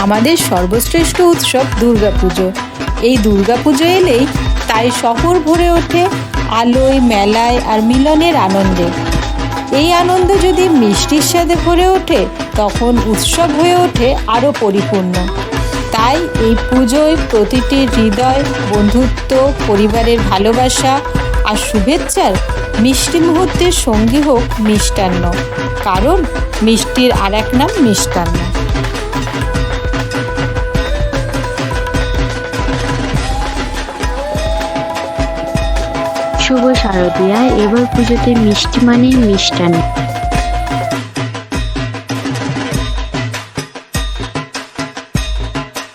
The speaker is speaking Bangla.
আমাদের সর্বশ্রেষ্ঠ উৎসব দুর্গাপুজো। এই দুর্গাপুজো এলেই তাই শহর ভরে ওঠে আলোয়, মেলায় আর মিলনের আনন্দে। এই আনন্দ যদি মিষ্টির স্বাদে ভরে ওঠে তখন উৎসব হয়ে ওঠে আরও পরিপূর্ণ। তাই এই পুজোয় প্রতিটি হৃদয়, বন্ধুত্ব, পরিবারের ভালোবাসা আর শুভেচ্ছার মিষ্টি মুহূর্তের সঙ্গী হোক মিষ্টান্ন, কারণ মিষ্টির আর এক নাম মিষ্টান্ন। শুভ শারদিয়া। এবার পুজোতে মিষ্টি মানেই মিষ্টান্ন।